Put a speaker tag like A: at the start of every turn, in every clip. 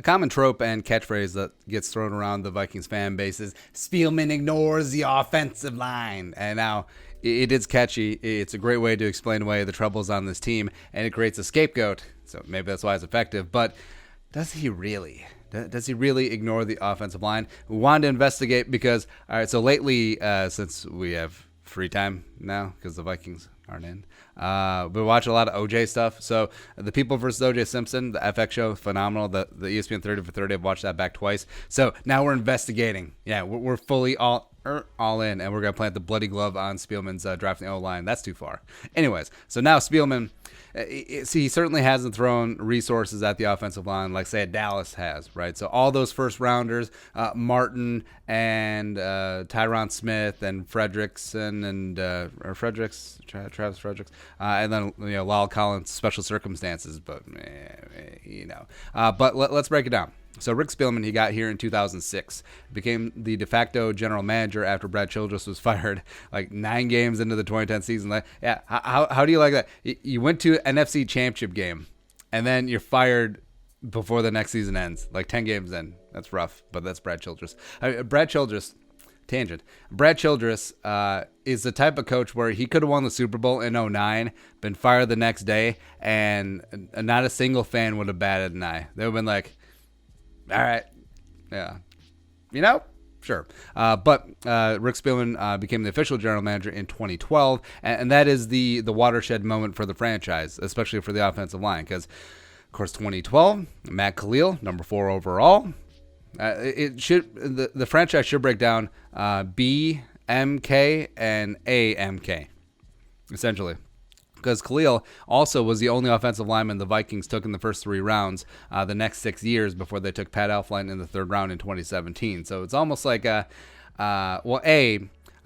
A: common trope and catchphrase that gets thrown around the Vikings fan base is Spielman ignores the offensive line. And now it is catchy. It's a great way to explain away the troubles on this team, and it creates a scapegoat. So maybe that's why it's effective. But does he really? Does he really ignore the offensive line? We wanted to investigate because, all right, so lately, since we have free time now because the Vikings aren't in, we watch a lot of OJ stuff. So the People versus OJ Simpson, the FX show, phenomenal. The ESPN 30 for 30, I've watched that back twice. So now we're investigating. Yeah, we're fully all in, and we're going to plant the bloody glove on Spielman's drafting O-line. That's too far. Anyways, so now Spielman, he certainly hasn't thrown resources at the offensive line like, say, Dallas has, right? So all those first-rounders, Martin and Tyron Smith and Fredrickson and Travis Fredericks, and then Lyle Collins, special circumstances, but but let's break it down. So Rick Spielman, he got here in 2006, became the de facto general manager after Brad Childress was fired like 9 games into the 2010 season. Like, yeah, how do you like that? You went to an NFC championship game, and then you're fired before the next season ends, like 10 games in. That's rough, but that's Brad Childress. Brad Childress is the type of coach where he could have won the Super Bowl in 2009, been fired the next day, and not a single fan would have batted an eye. They would have been like, all right, yeah, sure. But Rick Spielman became the official general manager in 2012, and that is the watershed moment for the franchise, especially for the offensive line, because, of course, 2012, Matt Khalil, number 4 overall. The franchise should break down B, MK, and AMK, essentially. Because Khalil also was the only offensive lineman the Vikings took in the first 3 rounds the next 6 years before they took Pat Elflein in the 3rd round in 2017. So it's almost like I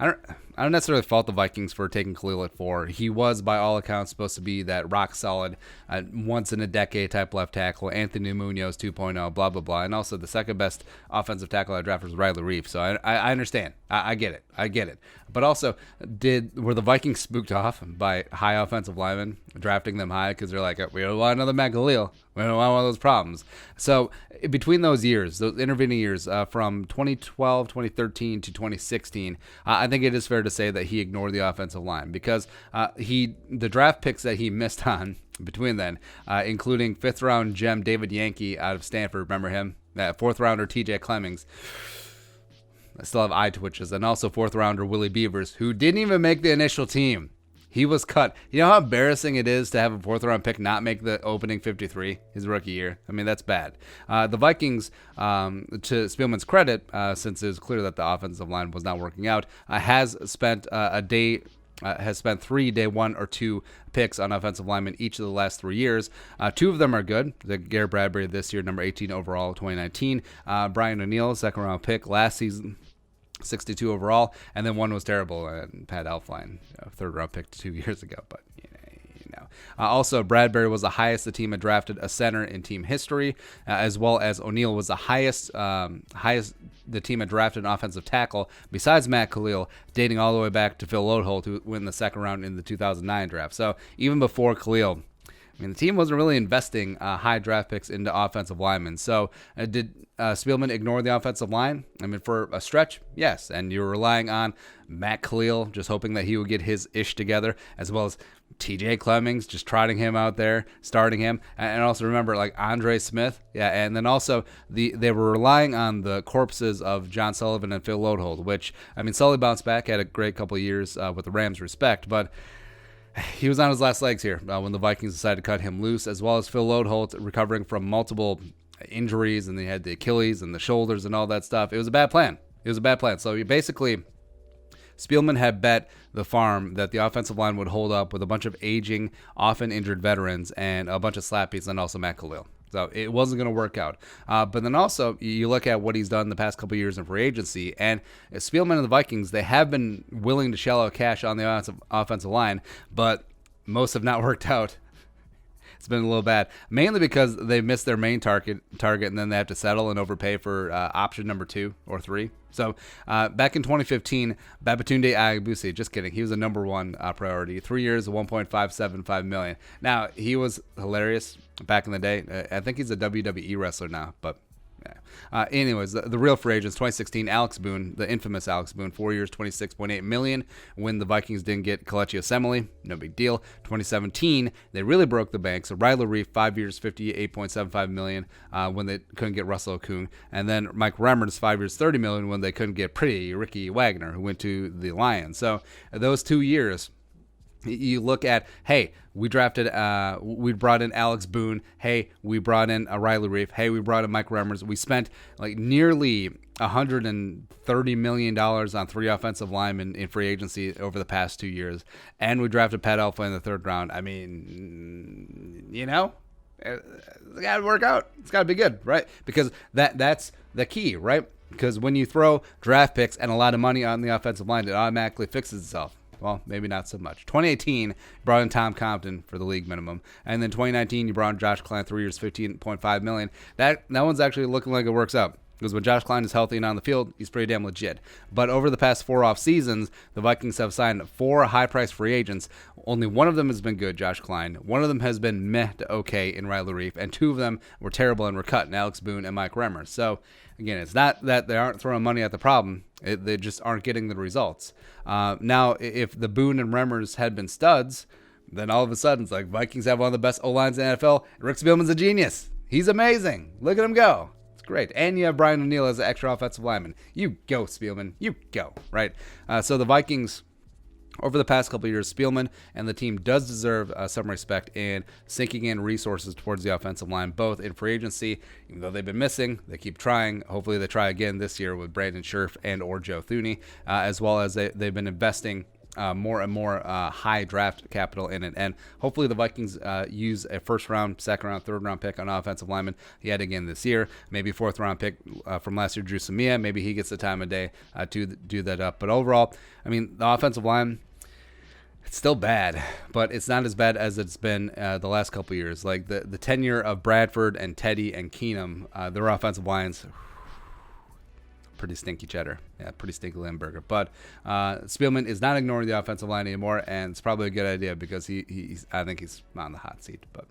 A: don't necessarily fault the Vikings for taking Khalil at 4. He was, by all accounts, supposed to be that rock-solid, once-in-a-decade type left tackle, Anthony Munoz 2.0, blah, blah, blah. And also the second-best offensive tackle I drafted was Riley Reef. So I understand. I get it. But also, were the Vikings spooked off by high offensive linemen, drafting them high because they're like, we don't want another Matt Khalil. We don't want one of those problems. So between those years, those intervening years, from 2012, 2013 to 2016, I think it is fair to say that he ignored the offensive line because the draft picks that he missed on between then, including 5th round gem David Yankee out of Stanford, remember him? That 4th rounder TJ Clemmings. I still have eye twitches. And also 4th rounder Willie Beavers, who didn't even make the initial team. He was cut. You know how embarrassing it is to have a 4th round pick not make the opening 53 his rookie year? I mean, that's bad. The Vikings, to Spielman's credit, since it was clear that the offensive line was not working out, has spent 3 day 1 or 2 picks on offensive linemen each of the last 3 years. 2 of them are good. The Garrett Bradbury this year, number 18 overall, 2019. Brian O'Neill, 2nd round pick last season, 62 overall, and then 1 was terrible, and Pat Elflein, 3rd round pick 2 years ago, but also, Bradbury was the highest the team had drafted a center in team history, as well as O'Neill was the highest the team had drafted an offensive tackle, besides Matt Khalil, dating all the way back to Phil Lodeholt, who won the 2nd round in the 2009 draft. So even before Khalil, I mean, the team wasn't really investing high draft picks into offensive linemen. So did Spielman ignore the offensive line? I mean, for a stretch, yes. And you were relying on Matt Khalil, just hoping that he would get his ish together, as well as TJ Clemmings, just trotting him out there, starting him. And also remember, like Andre Smith. Yeah, and then also they were relying on the corpses of John Sullivan and Phil Lodeholt, which, I mean, Sully bounced back, had a great couple of years with the Rams, respect, but he was on his last legs here when the Vikings decided to cut him loose, as well as Phil Lodeholt recovering from multiple injuries, and they had the Achilles and the shoulders and all that stuff. It was a bad plan. So you basically, Spielman had bet the farm that the offensive line would hold up with a bunch of aging, often injured veterans and a bunch of slappies, and also Matt Khalil. So it wasn't going to work out. But then also, you look at what he's done the past couple of years in free agency, and Spielman and the Vikings, they have been willing to shell out cash on the offensive line, but most have not worked out. It's been a little bad, mainly because they missed their main target, and then they have to settle and overpay for option number 2 or 3. So back in 2015, Babatunde Ayabusi, just kidding, he was a number 1 priority. 3 years, $1.575 million. Now, he was hilarious back in the day. I think he's a WWE wrestler now, but Yeah. Anyways, the real free agents, 2016, Alex Boone, the infamous Alex Boone, 4 years, $26.8 million. When the Vikings didn't get Kelechi Osemele, no big deal. 2017, they really broke the bank. So Riley Reef, 5 years, $58.75 million when they couldn't get Russell Okung. And then Mike Remmers, 5 years, $30 million when they couldn't get pretty Ricky Wagner, who went to the Lions. So those 2 years, you look at, hey, we brought in Alex Boone. Hey, we brought in Riley Reef. Hey, we brought in Mike Remmers. We spent like nearly $130 million on 3 offensive linemen in free agency over the past 2 years. And we drafted Pat Elflein in the 3rd round. I mean, it's got to work out. It's got to be good, right? Because that's the key, right? Because when you throw draft picks and a lot of money on the offensive line, it automatically fixes itself. Well, maybe not so much. 2018, you brought in Tom Compton for the league minimum. And then 2019, you brought in Josh Klein, 3 years, $15.5 million. That one's actually looking like it works out. Because when Josh Klein is healthy and on the field, he's pretty damn legit. But over the past 4 off seasons, the Vikings have signed 4 high-priced free agents. Only one of them has been good, Josh Klein. One of them has been meh to okay in Riley Reef. And 2 of them were terrible and were cut in Alex Boone and Mike Remmers. So, again, it's not that they aren't throwing money at the problem. They just aren't getting the results. Now, if the Boone and Remmers had been studs, then all of a sudden it's like Vikings have one of the best O-lines in the NFL. Rick Spielman's a genius. He's amazing. Look at him go. It's great. And you have Brian O'Neill as an extra offensive lineman. You go, Spielman. You go, right? So the Vikings, over the past couple of years, Spielman and the team does deserve some respect in sinking in resources towards the offensive line, both in free agency. Even though they've been missing, they keep trying. Hopefully they try again this year with Brandon Scherf and or Joe Thuney, as well as they've been investing more and more high draft capital in it. And hopefully the Vikings use a 1st round, 2nd round, 3rd round pick on offensive lineman yet again this year. Maybe 4th round pick from last year, Drew Samia. Maybe he gets the time of day to do that up. But overall, I mean, the offensive line, it's still bad, but it's not as bad as it's been the last couple of years. Like the tenure of Bradford and Teddy and Keenum, their offensive lines, pretty stinky cheddar. Yeah, pretty stinky Limburger. But Spielman is not ignoring the offensive line anymore, and it's probably a good idea because I think he's on the hot seat. But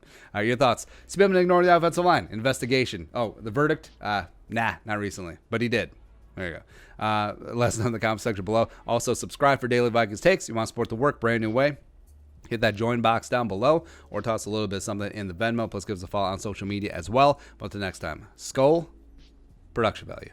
A: your thoughts? Spielman ignoring the offensive line. Investigation. Oh, the verdict? Nah, not recently, but he did. There you go. Let us know in the comment section below. Also, subscribe for daily Vikings takes. You want to support the work, brand new way. Hit that join box down below or toss a little bit of something in the Venmo. Plus, give us a follow on social media as well. But until next time, Skull, production value.